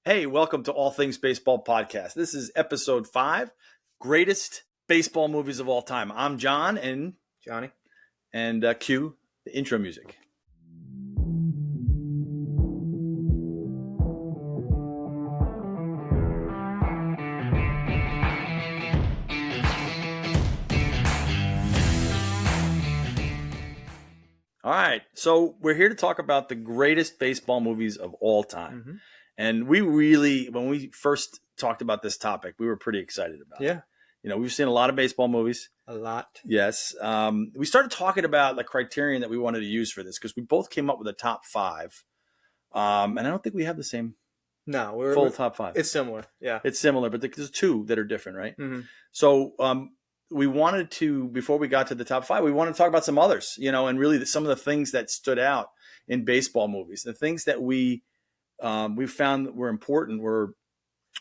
Hey, welcome to All Things Baseball Podcast. This is episode 5, greatest baseball movies of all time. I'm John and Johnny. Cue the intro music. All right, so we're here to talk about the greatest baseball movies of all time. Mm-hmm. And we really, when we first talked about this topic, we were pretty excited about it. Yeah. You know, we've seen a lot of baseball movies. A lot. Yes. We started talking about the criterion that we wanted to use for this because we both came up with a top 5. And I don't think we have the same full top 5. It's similar. Yeah. It's similar, but there's 2 that are different, right? Mm-hmm. So we wanted to, before we got to the top 5, we wanted to talk about some others, you know, and really some of the things that stood out in baseball movies. The things that we found that were important were,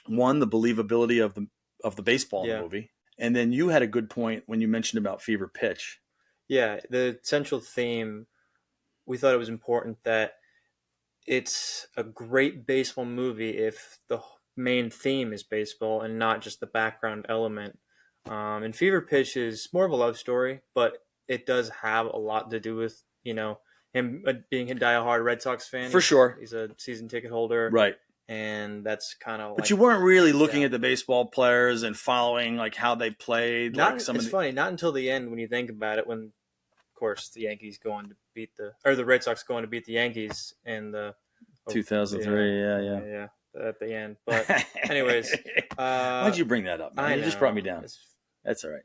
one, the believability of the baseball movie. And then you had a good point when you mentioned about Fever Pitch. Yeah, the central theme, we thought it was important that it's a great baseball movie if the main theme is baseball and not just the background element. And Fever Pitch is more of a love story, but it does have a lot to do with, you know, him being a diehard Red Sox fan. For sure. He's a season ticket holder. Right. And that's kind of But you weren't really looking at the baseball players and following like how they played. It's funny, not until the end when you think about it, when, of course, the Yankees the Red Sox going to beat the Yankees in the 2003. Yeah, at the end. But anyways, why'd you bring that up, man? You just brought me down. That's all right.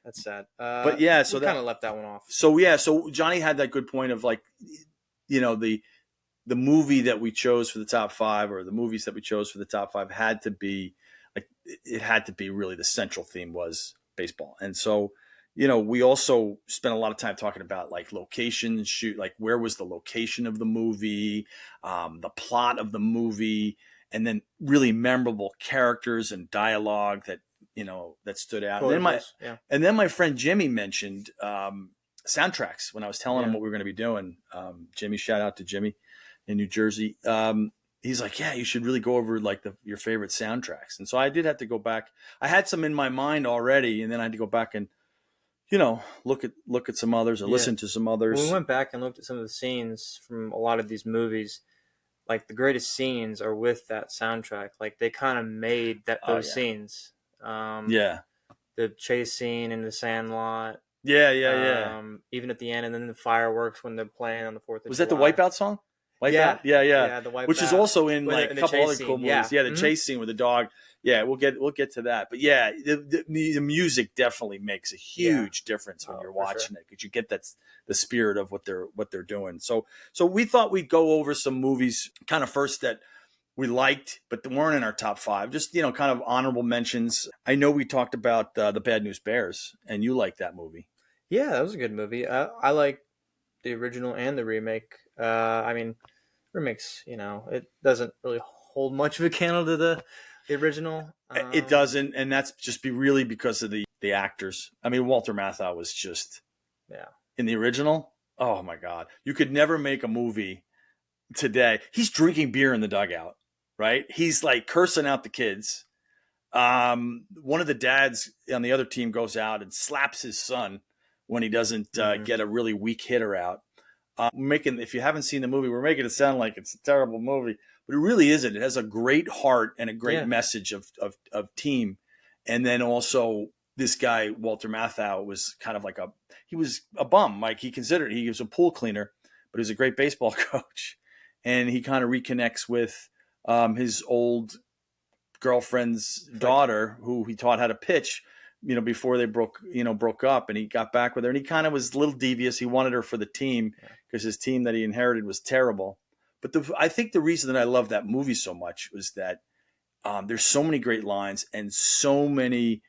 That's sad. But yeah, so we kind of left that one off. So Johnny had that good point of like, you know, the movie that we chose for the top 5 or the movies that we chose for the top 5 had to be like, it had to be really the central theme was baseball. And so, you know, we also spent a lot of time talking about like location shoot, like where was the location of the movie, the plot of the movie, and then really memorable characters and dialogue that, you know, that stood out. And then my friend Jimmy mentioned soundtracks when I was telling him what we were going to be doing. Jimmy, shout out to Jimmy in New Jersey. He's like, yeah, you should really go over like your favorite soundtracks. And so I did have to go back. I had some in my mind already, and then I had to go back and, you know, look at some others or listen to some others. When we went back and looked at some of the scenes from a lot of these movies, like the greatest scenes are with that soundtrack. Like they kind of made those scenes. The chase scene in the Sandlot. Yeah. Even at the end, and then the fireworks when they're playing on the 4th of July. Was that the Wipeout song? Yeah, the Wipeout. Which is also in like a couple other cool movies. Yeah, the mm-hmm. chase scene with the dog. Yeah, we'll get to that. But yeah, the music definitely makes a huge difference when you're watching it, because you get the spirit of what they're doing. So we thought we'd go over some movies kind of first that we liked, but weren't in our top 5. Just, you know, kind of honorable mentions. I know we talked about the Bad News Bears, and you liked that movie. Yeah, that was a good movie. I like the original and the remake. I mean, remakes, you know, it doesn't really hold much of a candle to the original. It doesn't, and that's just really because of the actors. I mean, Walter Matthau was just in the original. Oh my God, you could never make a movie today. He's drinking beer in the dugout, right? He's like cursing out the kids. One of the dads on the other team goes out and slaps his son when he doesn't get a really weak hitter out. If you haven't seen the movie, we're making it sound like it's a terrible movie, but it really isn't. It has a great heart and a great message of team. And then also this guy, Walter Matthau, was kind of like he was a bum. Like he was a pool cleaner, but he was a great baseball coach. And he kind of reconnects with his old girlfriend's daughter, who he taught how to pitch, you know, before they broke up, and he got back with her, and he kind of was a little devious. He wanted her for the team because his team that he inherited was terrible. But I think the reason that I love that movie so much was that there's so many great lines and so many,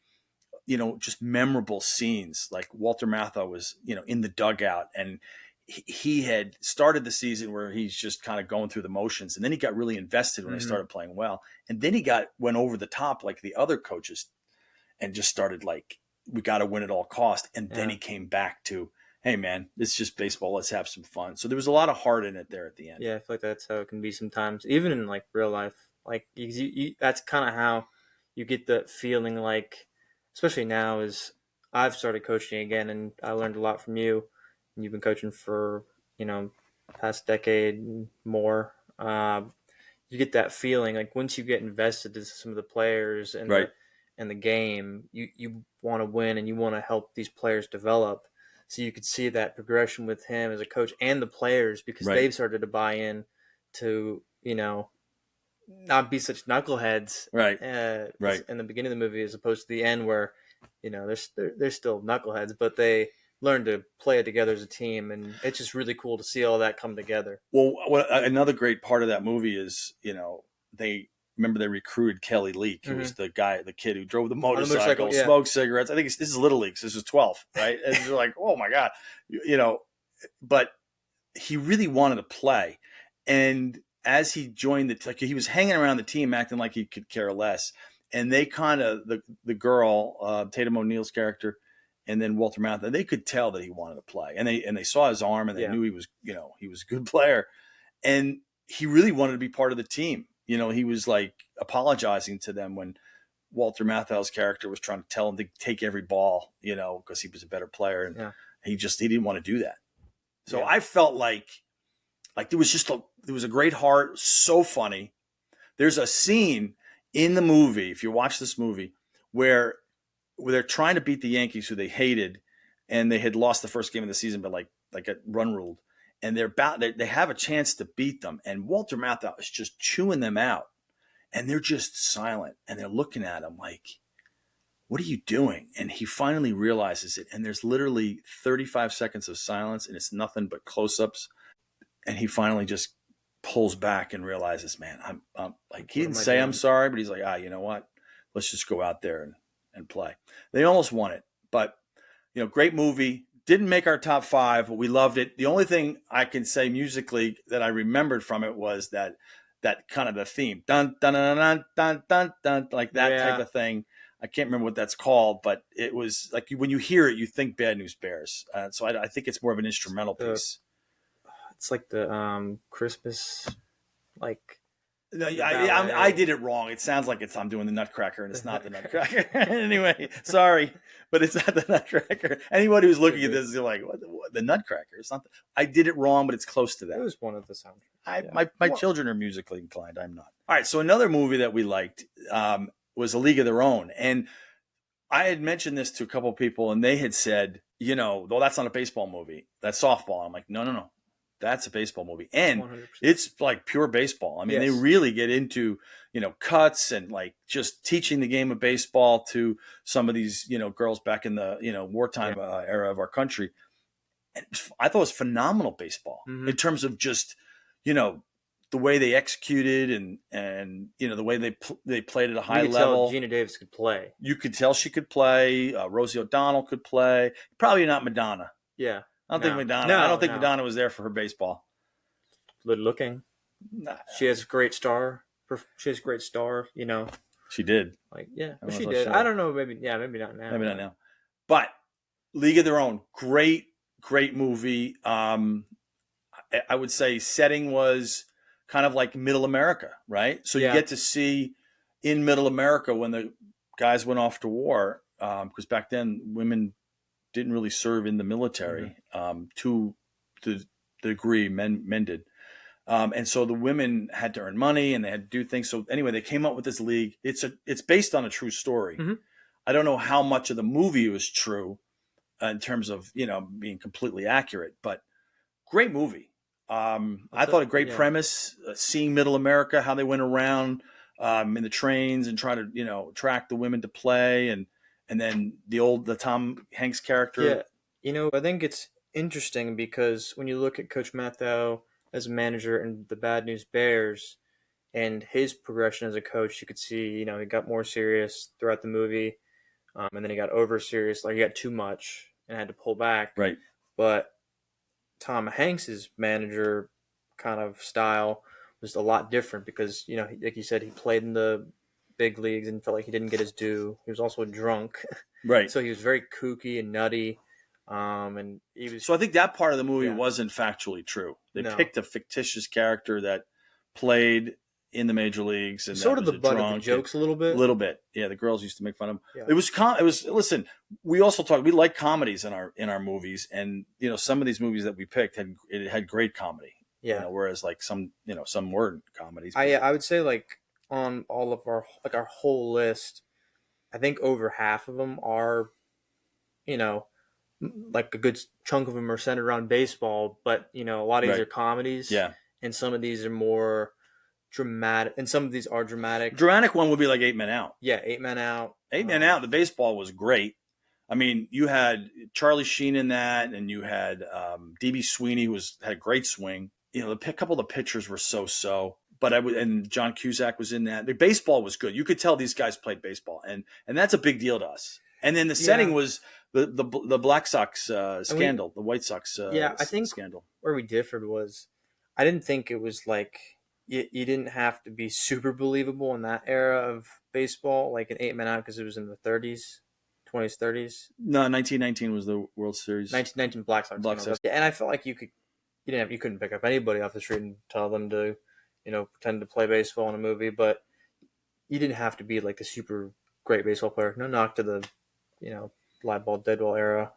you know, just memorable scenes. Like Walter Matthau was, you know, in the dugout, and he had started the season where he's just kind of going through the motions, and then he got really invested when he started playing well, and then he went over the top like the other coaches, and just started like, we got to win at all cost. And then he came back to, hey man, it's just baseball. Let's have some fun. So there was a lot of heart in it there at the end. Yeah, I feel like that's how it can be sometimes, even in like real life. Like that's kind of how you get the feeling. Like, especially now, as I've started coaching again, and I learned a lot from you. And you've been coaching for past decade and more. You get that feeling like once you get invested in some of the players and Right. the game, you want to win and you want to help these players develop. So you could see that progression with him as a coach and the players because Right. they've started to buy in to not be such knuckleheads. Right. In the beginning of the movie, as opposed to the end where they're still knuckleheads, but they learn to play it together as a team, and it's just really cool to see all that come together. Well, another great part of that movie is, they recruited Kelly Leak, who was the kid who drove the motorcycle, yeah. smoked cigarettes. I think this is Little League. So this was 12, right? And you're like, oh my God, but he really wanted to play. And as he joined he was hanging around the team, acting like he could care less. And they kind of, the girl, Tatum O'Neal's character, and then Walter Matthau, they could tell that he wanted to play, and they saw his arm, and they knew he was a good player, and he really wanted to be part of the team. He was like apologizing to them when Walter Matthau's character was trying to tell him to take every ball, because he was a better player, and he didn't want to do that. So I felt like there was a great heart, so funny. There's a scene in the movie, if you watch this movie, where they're trying to beat the Yankees, who they hated, and they had lost the first game of the season, but like a run ruled, and they have a chance to beat them, and Walter Matthau is just chewing them out, and they're just silent, and they're looking at him like, "What are you doing?" And he finally realizes it, and there's literally 35 seconds of silence, and it's nothing but close-ups, and he finally just pulls back and realizes, man, I'm like, he didn't say I'm sorry, but he's like, you know what? Let's just go out there and play. They almost won it, but great movie. Didn't make our top 5, but we loved it. The only thing I can say musically that I remembered from it was that kind of the theme, dun dun dun dun dun dun, dun like that type of thing. I can't remember what that's called, but it was like when you hear it, you think Bad News Bears. So I think it's more of an instrumental piece. It's like the Christmas, like. No, I did it wrong. It sounds like I'm doing the Nutcracker, and it's not the Nutcracker. Anyway, sorry, but it's not the Nutcracker. Anybody who's looking at this is like, what, the Nutcracker? It's not. I did it wrong, but it's close to that. It was one of the soundtracks. My children are musically inclined. I'm not. All right, so another movie that we liked was A League of Their Own, and I had mentioned this to a couple of people, and they had said, well, that's not a baseball movie. That's softball. I'm like, no. That's a baseball movie, and 100%. It's like pure baseball. I mean, They really get into cuts and like just teaching the game of baseball to some of these girls back in the wartime era of our country. And I thought it was phenomenal baseball in terms of just the way they executed and the way they played at a high level. Gina Davis could play. You could tell she could play. Rosie O'Donnell could play. Probably not Madonna. Yeah. I don't think Madonna was there for her baseball. Good looking. Nah. She has great star. She did. Like, she did. I don't know. Maybe not now. Maybe not now. But League of Their Own, great movie. I would say setting was kind of like Middle America, right? So you get to see in Middle America when the guys went off to war, because back then women didn't really serve in the military to the degree men did. And so the women had to earn money and they had to do things. So anyway, they came up with this league. It's based on a true story. I don't know how much of the movie was true in terms of, being completely accurate, but great movie. I thought a great premise, seeing Middle America, how they went around in the trains and try to, attract the women to play. And then the Tom Hanks character. Yeah. I think it's interesting because when you look at Coach Matthau as a manager in the Bad News Bears and his progression as a coach, you could see, he got more serious throughout the movie. And then he got over serious, like he got too much and had to pull back. Right. But Tom Hanks's manager kind of style was a lot different because, like you said, he played in the big leagues and felt like he didn't get his due. He was also drunk. Right. So he was very kooky and nutty. And he was. So I think that part of the movie wasn't factually true. They picked a fictitious character that played, in the major leagues, and Sort that of was the a butt of the drunk jokes a little a bit. little bit. Yeah, the girls used to make fun of him. Yeah. It was listen. We also talked. We like comedies in our movies, and some of these movies that we picked had great comedy. Yeah. Whereas like some weren't comedies. I would say like on all of our whole list, I think over half of them are, like a good chunk of them are centered around baseball, but a lot of these Right. are comedies. Yeah. And some of these are more dramatic, and some of these are dramatic. Dramatic one would be like 8 Men Out. Yeah, 8 Men Out. 8 Men Out. The baseball was great. I mean, you had Charlie Sheen in that, and you had D.B. Sweeney, who had a great swing. A couple of the pitchers were so. But and John Cusack was in that. The baseball was good. You could tell these guys played baseball, and that's a big deal to us. And then the setting was the Black Sox scandal, the White Sox I think scandal. Where we differed was, I didn't think it was like you didn't have to be super believable in that era of baseball, like an 8 Men Out, because it was in the 30s, 20s, 30s. No, 1919 was the World Series. 1919 Black Sox. Yeah, and I felt like you couldn't pick up anybody off the street and tell them to, pretend to play baseball in a movie, but you didn't have to be like the super great baseball player. No knock to the, live ball, dead ball era.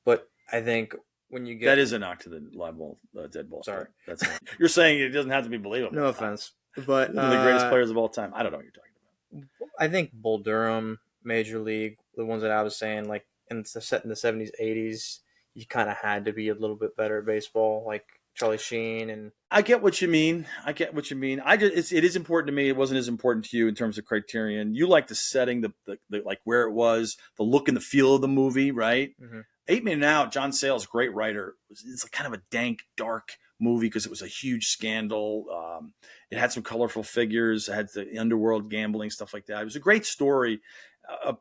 But I think when you get that is a knock to the live ball, dead ball. Sorry, that's you're saying it doesn't have to be believable. No offense, but one of the greatest players of all time. I don't know what you're talking about. I think Bull Durham, Major League, the ones that I was saying, like set in the 70s, 80s, you kind of had to be a little bit better at baseball, like Charlie Sheen. And I get what you mean. It is important to me. It wasn't as important to you in terms of criterion. You like the setting, the like where it was, the look and the feel of the movie, right? Mm-hmm. 8 Men Out, John Sayles, great writer. It's kind of a dank, dark movie because it was a huge scandal. It had some colorful figures. It had the underworld gambling, stuff like that. It was a great story,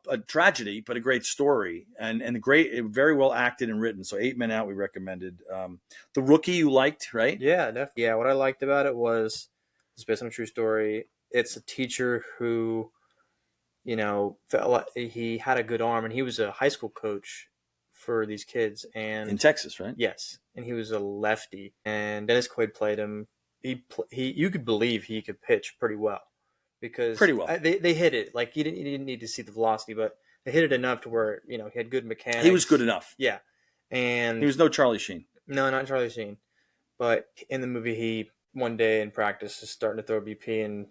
a tragedy, but a great story, and very well acted and written. So 8 Men Out, we recommended. The Rookie, you liked, right? Yeah, definitely. Yeah, what I liked about it was it's based on a true story. It's a teacher who, felt like he had a good arm, and he was a high school coach for these kids, and in Texas, right? Yes, and he was a lefty, and Dennis Quaid played him. He you could believe he could pitch pretty well because they hit it like he didn't need to see the velocity, but they hit it enough to where he had good mechanics. He was good enough. Yeah, and he was no Charlie Sheen. No, not Charlie Sheen, but in the movie, he one day in practice is starting to throw BP and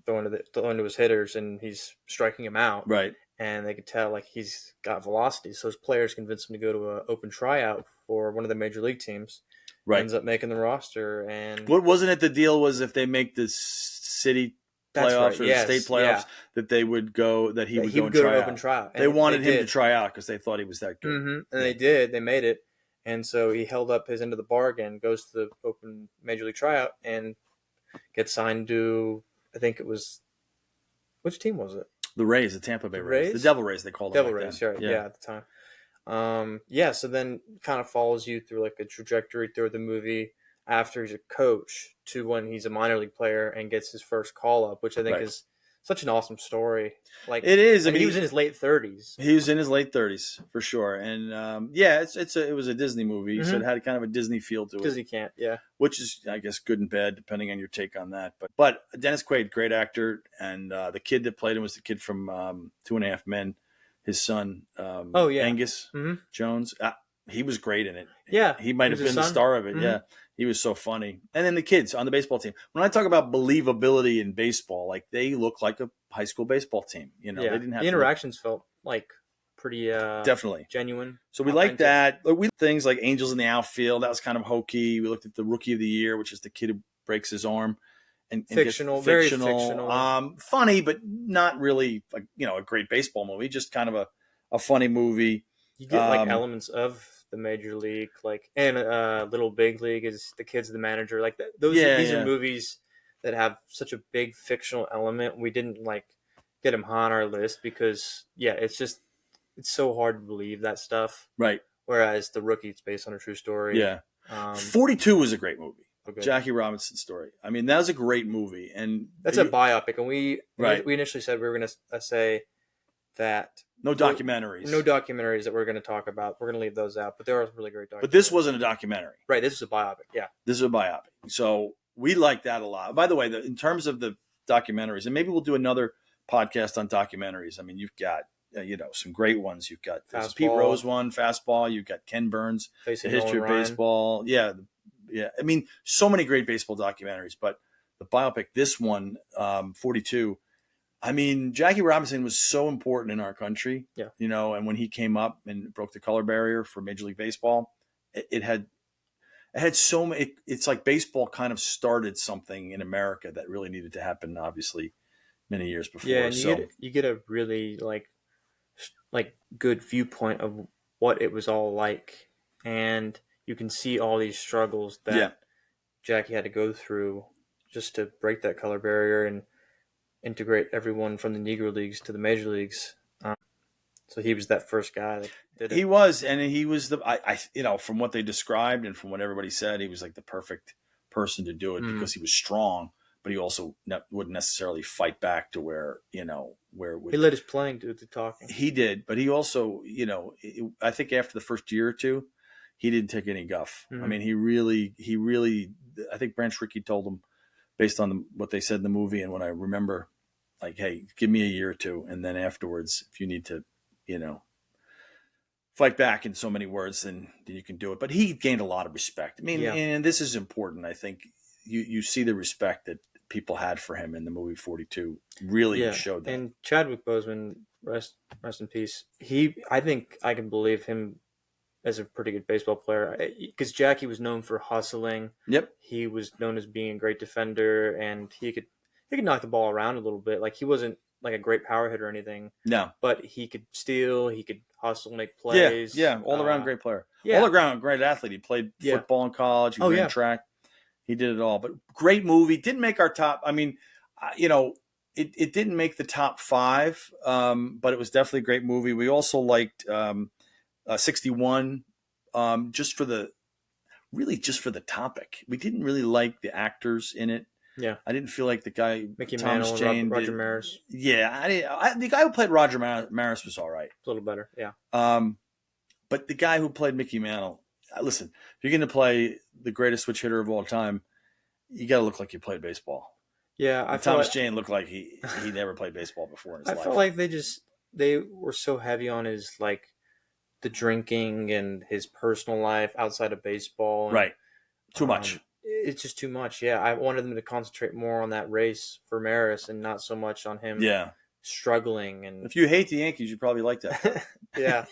throw into his hitters, and he's striking him out. Right. And they could tell like he's got velocity. So his players convinced him to go to an open tryout for one of the major league teams. Right. Ends up making the roster. And what wasn't it? The deal was if they make the city playoffs or the state playoffs, that he would go to open tryout. They wanted him to try out because they thought he was that good. Mm-hmm. And they did. They made it. And so he held up his end of the bargain, goes to the open major league tryout, and gets signed to, I think it was, which team was it? The Rays, the Tampa Bay Rays. The Devil Rays, they called them. Devil Rays, right. Yeah, at the time. So then kind of follows you through like a trajectory through the movie after he's a coach to when he's a minor league player and gets his first call up, which I think is such an awesome story. Like it is. I mean, he was in his late 30s. He was in his late 30s for sure, and it was a Disney movie, so it had kind of a Disney feel to it. Disney can't, which is I guess good and bad depending on your take on that. But Dennis Quaid, great actor, and the kid that played him was the kid from 2.5 Men, his son, Angus Jones. He was great in it. Yeah, he might have been the star of it. Mm-hmm. Yeah. He was so funny. And then the kids on the baseball team. When I talk about believability in baseball, like they look like a high school baseball team. They didn't have the interactions felt like pretty definitely genuine. So we like that. We things like Angels in the Outfield. That was kind of hokey. We looked at the Rookie of the Year, which is the kid who breaks his arm. And fictional, very fictional. Funny, but not really a great baseball movie. Just kind of a funny movie. You get like elements of the major league, like, and Little Big League is the kid's the manager. Like these are movies that have such a big fictional element. We didn't like get them high on our list because it's so hard to believe that stuff. Right. Whereas The Rookie, it's based on a true story. Yeah. 42 was a great movie. Okay. Jackie Robinson's story. I mean, that was a great movie, and that's a biopic. And we initially said we were going to say that. No documentaries. No documentaries that we're going to talk about. We're going to leave those out, but there are really great documentaries. But this wasn't a documentary. Right, this is a biopic, yeah. This is a biopic. So We like that a lot. By the way, in terms of the documentaries, and maybe we'll do another podcast on documentaries. I mean, you've got some great ones. You've got there's a Pete Rose one, Fastball. You've got Ken Burns, Facing The History Nolan of Ryan. Baseball. Yeah. I mean, so many great baseball documentaries. But the biopic, this one, 42. I mean, Jackie Robinson was so important in our country. Yeah. And when he came up and broke the color barrier for Major League Baseball, it had so many. It's like baseball kind of started something in America that really needed to happen, obviously, many years before. Yeah, and you get a really like good viewpoint of what it was all like, and you can see all these struggles that Jackie had to go through just to break that color barrier and integrate everyone from the Negro Leagues to the Major Leagues. So he was that first guy that did it. He was, and he was from what they described and from what everybody said, he was like the perfect person to do it because he was strong, but he also wouldn't necessarily fight back to where he let his playing do the talking. He did, but he also, I think after the first year or two, he didn't take any guff. I mean, he really, I think Branch Rickey told him, based on what they said in the movie and what I remember, like, hey, give me a year or two, and then afterwards, if you need to, fight back in so many words, then you can do it. But he gained a lot of respect. I mean, and this is important. I think you see the respect that people had for him in the movie 42 really showed that. And Chadwick Boseman, rest in peace. I think I can believe him as a pretty good baseball player because Jackie was known for hustling. Yep. He was known as being a great defender, and he could knock the ball around a little bit. Like, he wasn't like a great power hitter or anything. No. But he could steal, he could hustle, make plays. Yeah, all around great player. Yeah. All around great athlete. He played football in college. He ran track. He did it all. But great movie. Didn't make our top. I mean, it didn't make the top 5, but it was definitely a great movie. We also liked 61 just for the topic. We didn't really like the actors in it. Yeah, I didn't feel like the guy Mickey Thomas Mantle, Jane, Roger Maris. Yeah, the guy who played Roger Maris was all right. A little better, yeah. But the guy who played Mickey Mantle, listen, if you're going to play the greatest switch hitter of all time, you got to look like you played baseball. Yeah, Thomas Jane looked like he never played baseball before in his life. I felt like they were so heavy on his the drinking and his personal life outside of baseball. And, right, too much. It's just too much. Yeah, I wanted them to concentrate more on that race for Maris and not so much on him. Struggling. And if you hate the Yankees, you probably like that. Yeah.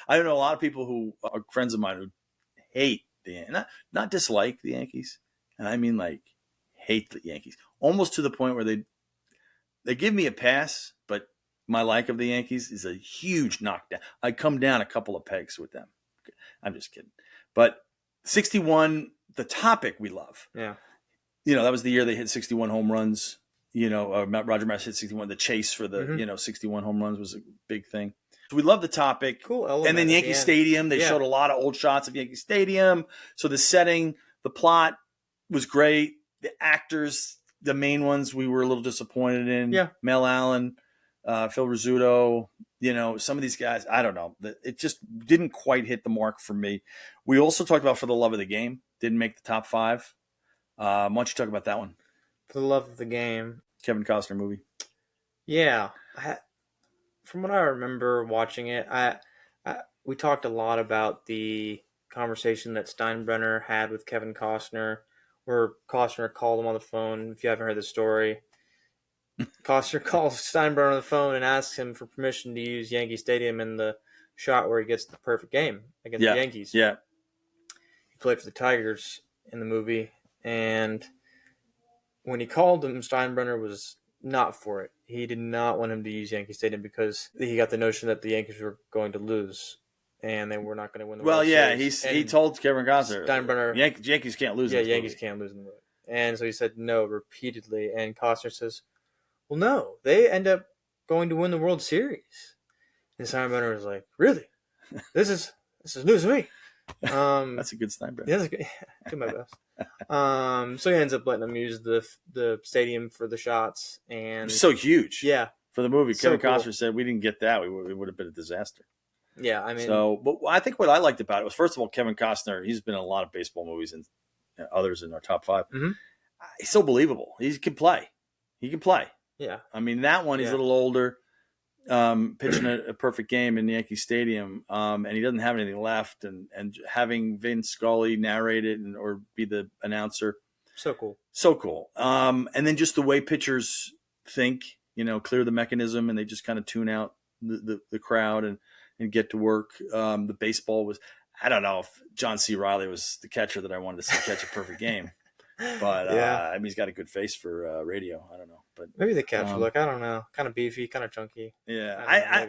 I don't know a lot of people who are friends of mine who hate the Yankees, not dislike the Yankees, and I mean like hate the Yankees, almost to the point where they give me a pass, but my like of the Yankees is a huge knockdown. I come down a couple of pegs with them. I'm just kidding, but 61. The topic we love. Yeah. That was the year they hit 61 home runs. Roger Maris hit 61. The chase for the, 61 home runs was a big thing. So we love the topic. Cool element. And then Yankee Stadium, they showed a lot of old shots of Yankee Stadium. So the setting, the plot was great. The actors, the main ones we were a little disappointed in. Yeah. Mel Allen, Phil Rizzuto, some of these guys, I don't know. It just didn't quite hit the mark for me. We also talked about For the Love of the Game. Didn't make the top 5. Why don't you talk about that one? For the Love of the Game. Kevin Costner movie. Yeah. From what I remember watching it, we talked a lot about the conversation that Steinbrenner had with Kevin Costner, where Costner called him on the phone. If you haven't heard the story, Costner calls Steinbrenner on the phone and asks him for permission to use Yankee Stadium in the shot where he gets the perfect game against the Yankees. Yeah. He played for the Tigers in the movie, and when he called him, Steinbrenner was not for it. He did not want him to use Yankee Stadium because he got the notion that the Yankees were going to lose and they were not going to win the World Series. He told Kevin Costner, Steinbrenner, Yankees can't lose. Yeah, Yankees can't lose in the movie. And so he said no repeatedly, and Costner says, well, no, they end up going to win the World Series. And Steinbrenner was like, really? This is news to me. That's a good Steinbrenner. Yeah, that's good. Do my best. So he ends up letting them use the stadium for the shots, and it was so huge. Yeah, for the movie. So Kevin Costner said we didn't get that. It would have been a disaster. Yeah, I mean, but I think what I liked about it was, first of all, Kevin Costner. He's been in a lot of baseball movies and others in our top 5. Mm-hmm. He's so believable. He can play. He can play. Yeah. I mean, that one, he's a little older, pitching a perfect game in Yankee Stadium, and he doesn't have anything left. And having Vin Scully narrate it or be the announcer, so cool. So cool. And then just the way pitchers think, clear the mechanism, and they just kind of tune out the crowd and get to work. The baseball was, I don't know if John C. Reilly was the catcher that I wanted to see catch a perfect game. But I mean, he's got a good face for radio. I don't know, but maybe the catcher look. I don't know, kind of beefy, kind of chunky. Yeah,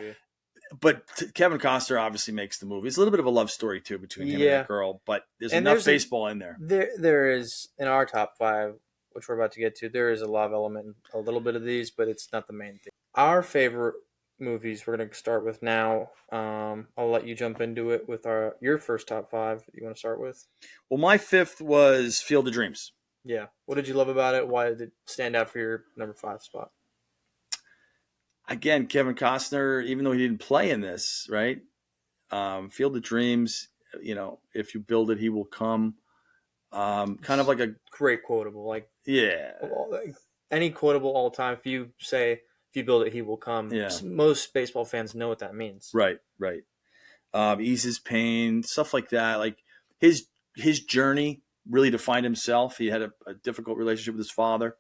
but Kevin Costner obviously makes the movie. It's a little bit of a love story too between him and that girl, but there's enough baseball in there. There is in our top 5, which we're about to get to. There is a love element, a little bit of these, but it's not the main thing. Our favorite movies we're going to start with now. I'll let you jump into it with your first top 5 that you want to start with. Well, my 5th was Field of Dreams. Yeah. What did you love about it? Why did it stand out for your number 5 spot? Again, Kevin Costner, even though he didn't play in this, right? Field of Dreams, if you build it, he will come. Kind of like a great quotable, yeah. Any quotable all time. If you build it, he will come. Yeah. Most baseball fans know what that means. Right. Eases pain, stuff like that. Like his journey really to find himself. He had a difficult relationship with his father.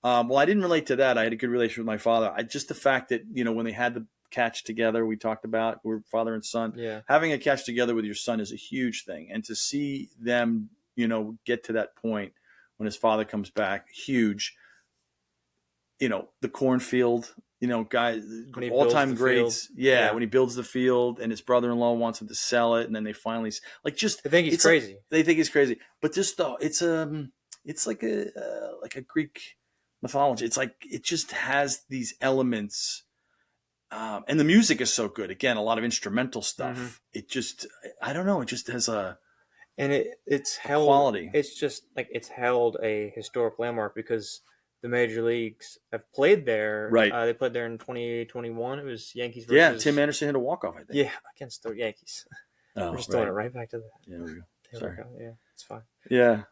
Well, I didn't relate to that. I had a good relationship with my father. Just the fact that, when they had the catch together, we talked about, we're father and son. Yeah. Having a catch together with your son is a huge thing. And to see them, get to that point when his father comes back, huge. The cornfield, guys, all-time greats. Yeah, when he builds the field and his brother-in-law wants him to sell it, and then they finally they think he's crazy. They think he's crazy, but just it's like a Greek mythology. It's like it just has these elements, and the music is so good. Again, a lot of instrumental stuff. Mm-hmm. It just, I don't know. It just has it's held quality. It's just like it's held a historic landmark because the major leagues have played there. Right. They played there in 2021. It was Yankees versus... Yeah, Tim Anderson hit a walk-off, I think. Yeah, against the Yankees. Oh, we're just throwing it right back to that. Yeah, there we go. Sorry. Yeah, it's fine. Yeah.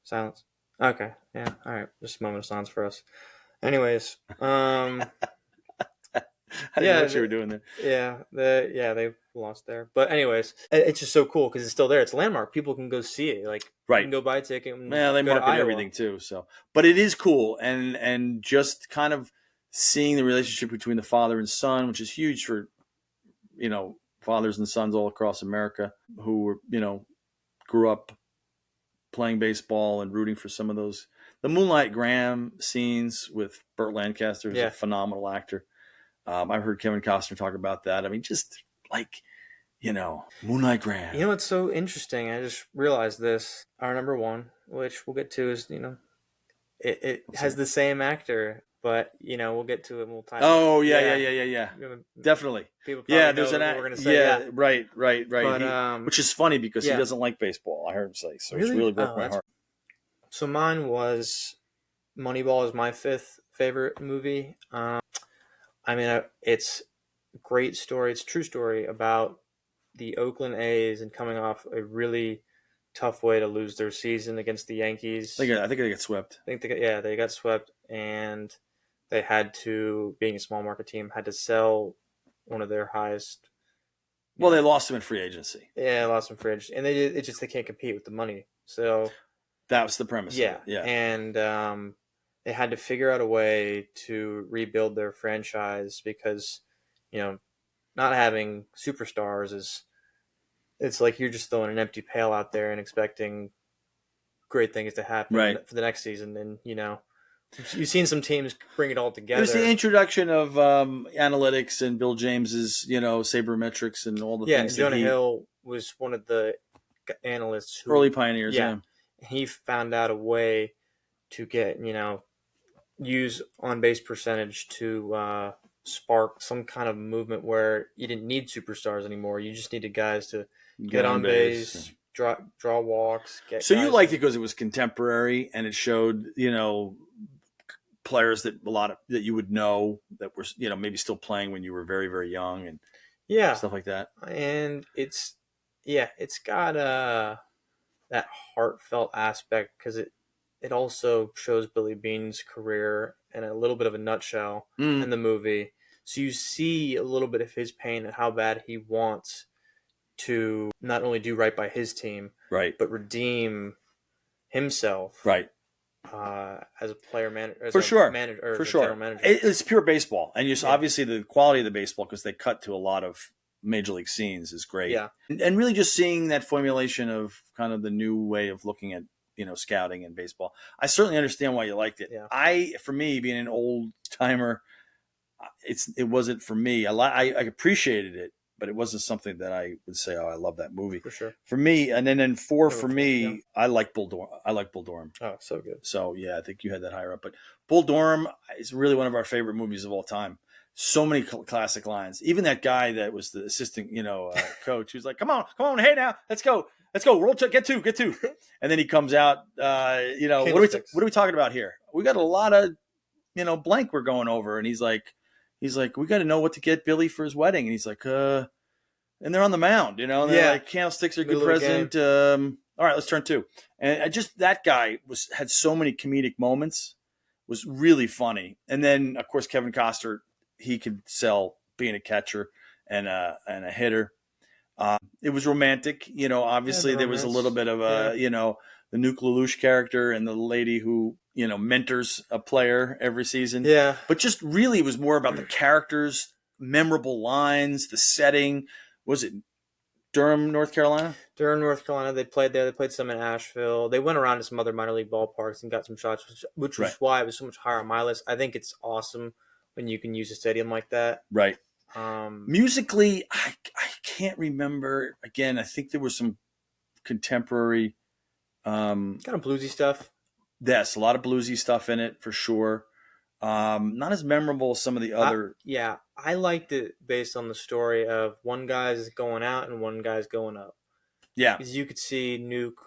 Silence. Okay. Yeah. All right. Just a moment of silence for us. Anyways. I didn't know what you were doing there. Yeah. They lost there. But anyways, it's just so cool because it's still there. It's a landmark. People can go see it. Like, right. You can go buy a ticket. Yeah, they market everything too. So, but it is cool, and just kind of seeing the relationship between the father and son, which is huge for fathers and sons all across America who were grew up playing baseball and rooting for some of those. The Moonlight Graham scenes with Burt Lancaster is a phenomenal actor. I've heard Kevin Costner talk about that. I mean, just like, Moonlight Graham. What's so interesting? I just realized this. Our number 1, which we'll get to, is, it has the same actor, but, we'll get to it. We'll time. Oh, yeah. Definitely. People probably there's know what we're going to say. Yeah, right. But, which is funny because he doesn't like baseball, I heard him say. So really? It's really broke my heart. So mine was Moneyball is my 5th favorite movie. It's a great story. It's a true story about the Oakland A's and coming off a really tough way to lose their season against the Yankees. I think they got swept. They got swept, and they had to, being a small market team, had to sell one of their highest. Well, they lost him in free agency. Yeah, lost him in free agency, and they can't compete with the money. So that was the premise. Yeah, of it. Yeah, and they had to figure out a way to rebuild their franchise because, not having superstars it's like you're just throwing an empty pail out there and expecting great things to happen for the next season. And, you've seen some teams bring it all together. There's the introduction of analytics and Bill James's, sabermetrics and all the things. Yeah, Jonah Hill was one of the analysts early pioneers. Yeah. He found out a way to get, use on-base percentage to spark some kind of movement where you didn't need superstars anymore. You just needed guys to get on base, draw walks. So you liked it because it was contemporary and it showed, players that that you would know that were, maybe still playing when you were very, very young and stuff like that. And it's got that heartfelt aspect because it also shows Billy Bean's career in a little bit of a nutshell Mm. in the movie. So you see a little bit of his pain and how bad he wants to not only do right by his team, Right. but redeem himself, Right. As a player manager, For sure. manager, or For as a sure. general manager. It's pure baseball. And just Yeah. obviously the quality of the baseball, because they cut to a lot of major league scenes, is great. Yeah. And really just seeing that formulation of kind of the new way of looking at, scouting and baseball. I certainly understand why you liked it. Yeah. For me, being an old timer, it wasn't for me. I appreciated it, but it wasn't something that I would say, oh, I love that movie. For sure. For me, and then 4 for me, yeah. I like Bull Durham. Oh, so good. So yeah, I think you had that higher up. But Bull Durham is really one of our favorite movies of all time. So many classic lines. Even that guy that was the assistant, coach, who's like, "Come on, hey now, let's go, roll, get two." And then he comes out, what are we talking about here? We got a lot of, blank we're going over, and he's like, we got to know what to get Billy for his wedding, and he's like, and they're on the mound, and they're like, candlesticks are a good present. All right, let's turn 2. And just that guy had so many comedic moments, was really funny. And then of course Kevin Costner, he could sell being a catcher and a hitter. It was romantic, obviously there was a little bit of the Nuke Lelouch character and the lady who, mentors a player every season. Yeah. But just really it was more about the characters, memorable lines, the setting. Was it Durham, North Carolina? Durham, North Carolina. They played there. They played some in Asheville. They went around to some other minor league ballparks and got some shots, which was why it was so much higher on my list. I think it's awesome when you can use a stadium like that. Right. Musically, I can't remember. Again, I think there was some contemporary kind of bluesy stuff. Yes, a lot of bluesy stuff in it for sure. Not as memorable as some of the other. I liked it based on the story of one guy's going out and one guy's going up. Yeah, because you could see Nuke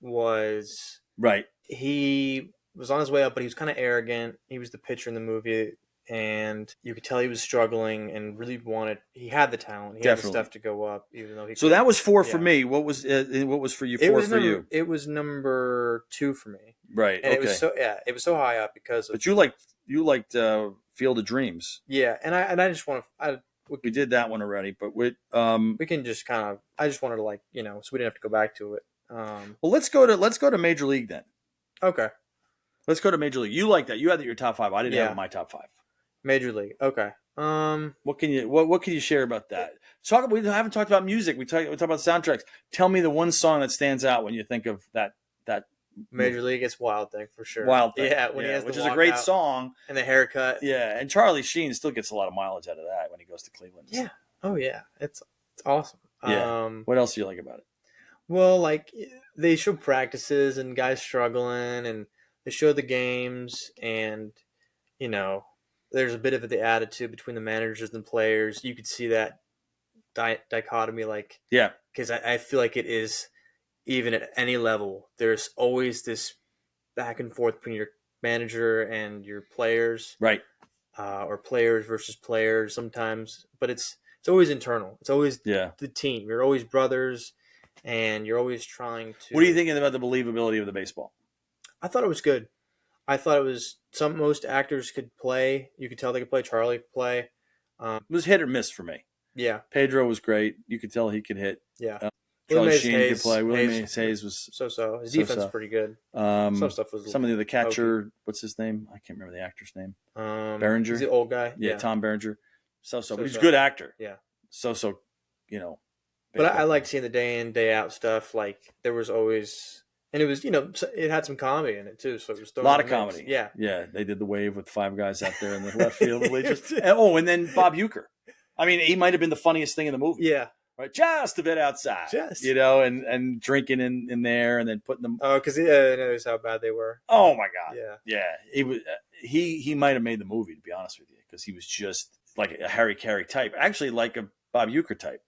was right. He was on his way up, but he was kind of arrogant. He was the pitcher in the movie, and you could tell he was struggling and really wanted. He had the talent. He had the stuff to go up, even though he. So that was 4 for me. What was for you? 4 for you. It was number 2 for me. Right. And okay. It was so high up because. But you liked Field of Dreams. Yeah, and I just want to. We did that one already, but we can just kind of. I just wanted to so we didn't have to go back to it. Well, let's go to Major League then. Okay. Let's go to Major League. You like that? You had your top 5. I didn't have my top 5. Major League. Okay. What can you share about that? We haven't talked about music. We talk about soundtracks. Tell me the one song that stands out when you think of that. Major League. It's Wild Thing for sure. Wild Thing. Yeah, when he has which is a great song. And the haircut. Yeah, and Charlie Sheen still gets a lot of mileage out of that when he goes to Cleveland. Yeah. Oh yeah, it's awesome. Yeah. What else do you like about it? Well, they show practices and guys struggling, and they show the games, and there's a bit of the attitude between the managers and the players. You could see that dichotomy, because I feel like it is even at any level. There's always this back and forth between your manager and your players, right? Or players versus players sometimes, but it's always internal. It's always the team. You're always brothers, and you're always trying to. What are you thinking about the believability of the baseball? I thought it was good. I thought it was most actors could play. You could tell they could play. Charlie could play. It was hit or miss for me. Yeah. Pedro was great. You could tell he could hit. Yeah. Charlie Sheen could play. Willie Hayes was so. His defense was pretty good. Some stuff was. Some of the catcher. Okay. What's his name? I can't remember the actor's name. Berenger. He's the old guy. Yeah, Tom Berenger. So. But he's a good actor. Yeah. So. But I like seeing the day in, day out stuff. There was always. And it was, it had some comedy in it too. So it was a lot of comedy. Yeah. Yeah. They did the wave with 5 guys out there in the left field. And then Bob Uecker. I mean, he might have been the funniest thing in the movie. Yeah. Right. Just a bit outside. Just. And drinking in there and then putting them. Oh, because he knows how bad they were. Oh, my God. Yeah. Yeah. He might have made the movie, to be honest with you, because he was just like a Harry Carey type. Actually, like a Bob Uecker type.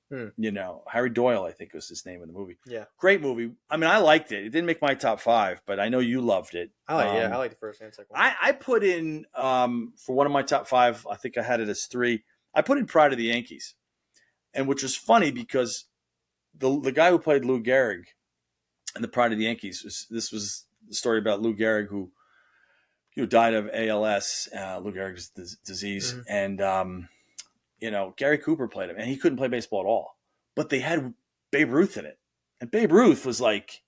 Harry Doyle, I think was his name in the movie. Yeah. Great movie. I mean, I liked it. It didn't make my top 5, but I know you loved it. I like the first and second one. I put in, for one of my top 5, I think I had it as 3. I put in Pride of the Yankees. And which was funny because the guy who played Lou Gehrig in the Pride of the Yankees, this was the story about Lou Gehrig, who died of ALS, Lou Gehrig's disease, Mhm. and Gary Cooper played him, and he couldn't play baseball at all. But they had Babe Ruth in it, and Babe Ruth was like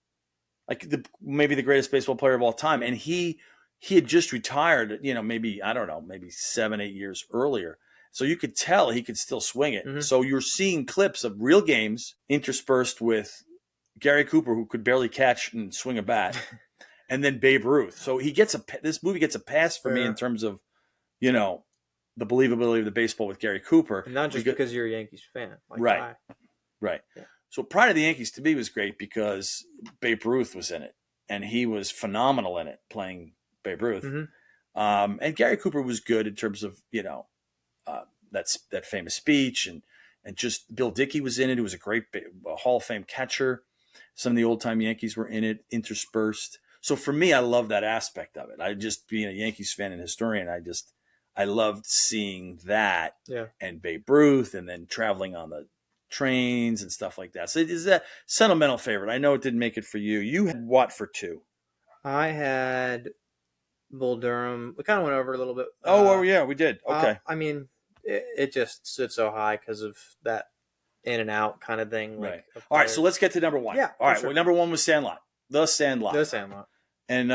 maybe the greatest baseball player of all time, and he had just retired. Maybe I don't know, maybe 7-8 years earlier. So you could tell he could still swing it. Mhm. So you're seeing clips of real games interspersed with Gary Cooper, who could barely catch and swing a bat, and then Babe Ruth. So this movie gets a pass for me in terms of, the believability of the baseball with Gary Cooper. And not just because you're a Yankees fan. Right. Right. Yeah. So Pride of the Yankees to me was great because Babe Ruth was in it, and he was phenomenal in it playing Babe Ruth. Mm-hmm. And Gary Cooper was good in terms of, that famous speech, and just Bill Dickey was in it. Who was a Hall of Fame catcher. Some of the old time Yankees were in it, interspersed. So for me, I love that aspect of it. I just, being a Yankees fan and historian, I loved seeing that. Yeah. And Babe Ruth, and then traveling on the trains and stuff like that. So it is a sentimental favorite. I know it didn't make it for you. You had what for 2? I had Bull Durham. We kind of went over a little bit. Yeah, we did. Okay. I mean, it just stood so high because of that in and out kind of thing. Right. All right, so let's get to number 1. Yeah. All right. Sure. Well, number 1 was Sandlot. The Sandlot. The Sandlot. And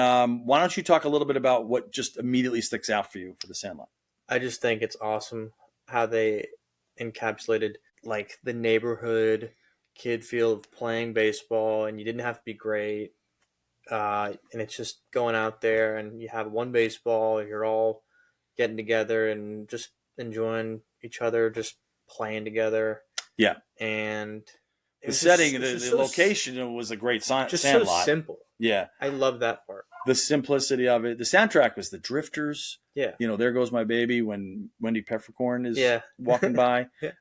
why don't you talk a little bit about what just immediately sticks out for you for the Sandlot? I just think it's awesome how they encapsulated like the neighborhood kid feel of playing baseball, and you didn't have to be great. And it's just going out there, and you have one baseball. You're all getting together and just enjoying each other, just playing together. Yeah. And the setting, the location was a great Sandlot. So simple. Yeah. I love that part. The simplicity of it. The soundtrack was the Drifters. Yeah. There Goes My Baby when Wendy Peppercorn is walking by. Yeah.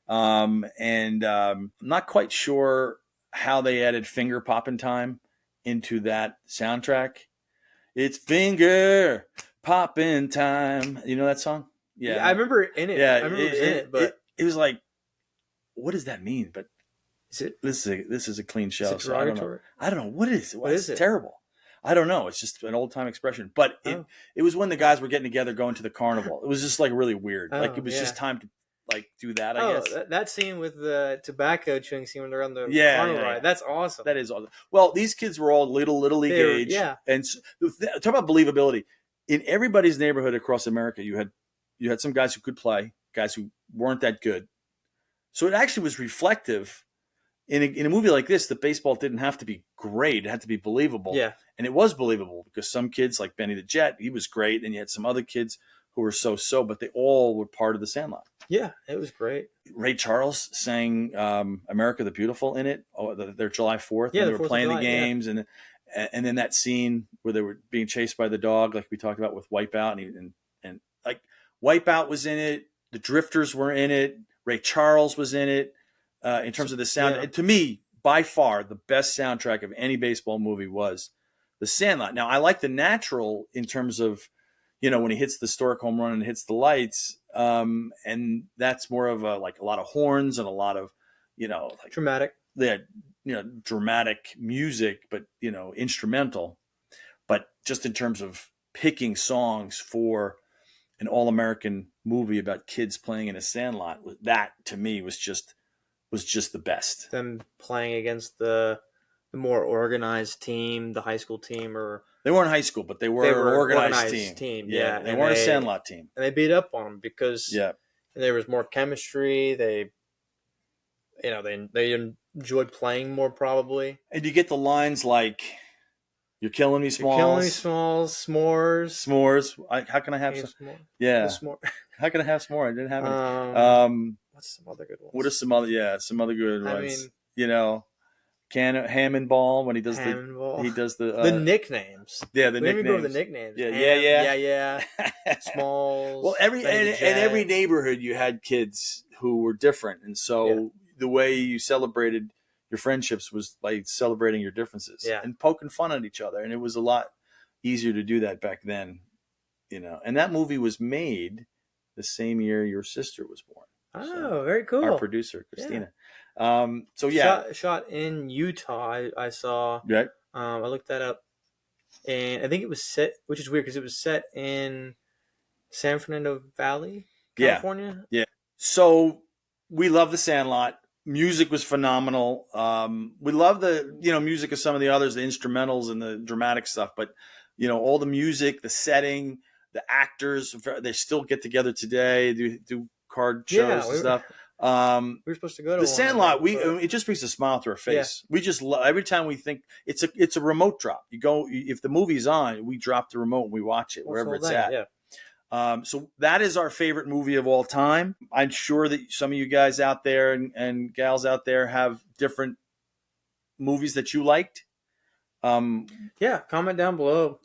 And I'm not quite sure how they added Finger Poppin' Time into that soundtrack. It's Finger Poppin' Time. You know that song? Yeah, I remember in it. Yeah, I remember it was in it, but it was like, what does that mean? But this is a clean show. Is it derogatory? I don't know. What is it? What is it? Terrible. I don't know. It's just an old time expression. But it was when the guys were getting together, going to the carnival. It was just like really weird. It was just time to do that. I guess that scene with the tobacco chewing scene when they're on the carnival ride. That's awesome. That is awesome. Well, these kids were all little league age. Yeah. And talk about believability. In everybody's neighborhood across America, you had some guys who could play, guys who weren't that good. So it actually was reflective. In a movie like this, the baseball didn't have to be great. It had to be believable. Yeah. And it was believable because some kids like Benny the Jet, he was great. And you had some other kids who were so, but they all were part of the Sandlot. Yeah, it was great. Ray Charles sang America the Beautiful in it. Their July 4th when they were playing the games. Yeah. And then that scene where they were being chased by the dog, like we talked about with Wipeout. And like Wipeout was in it. The Drifters were in it. Ray Charles was in it. In terms of the sound, and to me, by far, the best soundtrack of any baseball movie was The Sandlot. Now, I like The Natural in terms of, when he hits the historic home run and hits the lights, and that's more of a lot of horns and a lot of, dramatic. Yeah, dramatic music, but instrumental. But just in terms of picking songs for an all-American movie about kids playing in a Sandlot, that to me was just the best. Them playing against the more organized team, the high school team, or they weren't high school, but they were an organized team. Yeah, they weren't a Sandlot team, and they beat up on them because there was more chemistry. They enjoyed playing more probably. And you get the lines like, "You're killing me, Smalls. You're killing me, Smalls. S'mores. S'mores. How can I have some? Yeah. How can I have s'more? I didn't have any. What's some other good ones? What are some other good ones? Ham and Ball when he does the nicknames. Yeah, the nicknames. We go over the nicknames. Yeah. Smalls. Well, every neighborhood you had kids who were different, and so the way you celebrated your friendships was by celebrating your differences and poking fun at each other, and it was a lot easier to do that back then, And that movie was made the same year your sister was born. Oh, very cool. Our producer, Christina. Yeah. Shot in Utah, I saw. Right. I looked that up. and I think it was set, which is weird because it was set in San Fernando Valley, Yeah. California. Yeah. So we love the Sandlot. Music was phenomenal. We love the music of some of the others, the instrumentals and the dramatic stuff. But all the music, the setting, the actors, they still get together today, do card shows and stuff. We were supposed to go to the one, Sandlot. think, It just brings a smile to our face. We just love every time we think it's a remote drop. You go if the movie's on, we drop the remote and we watch it wherever it's at. Yeah. So that is our favorite movie of all time. I'm sure that some of you guys out there and gals out there have different movies that you liked. Comment down below.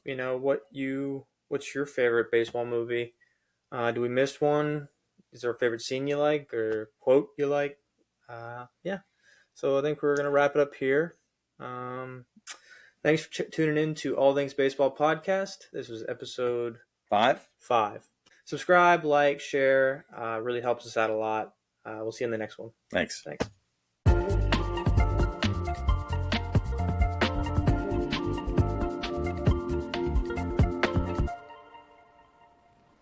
What's your favorite baseball movie? Do we miss one? Is there a favorite scene you like or quote you like? So I think we're gonna wrap it up here. Thanks for tuning in to All Things Baseball podcast. This was episode 5. Subscribe, like, share. Really helps us out a lot. We'll see you in the next one. Thanks.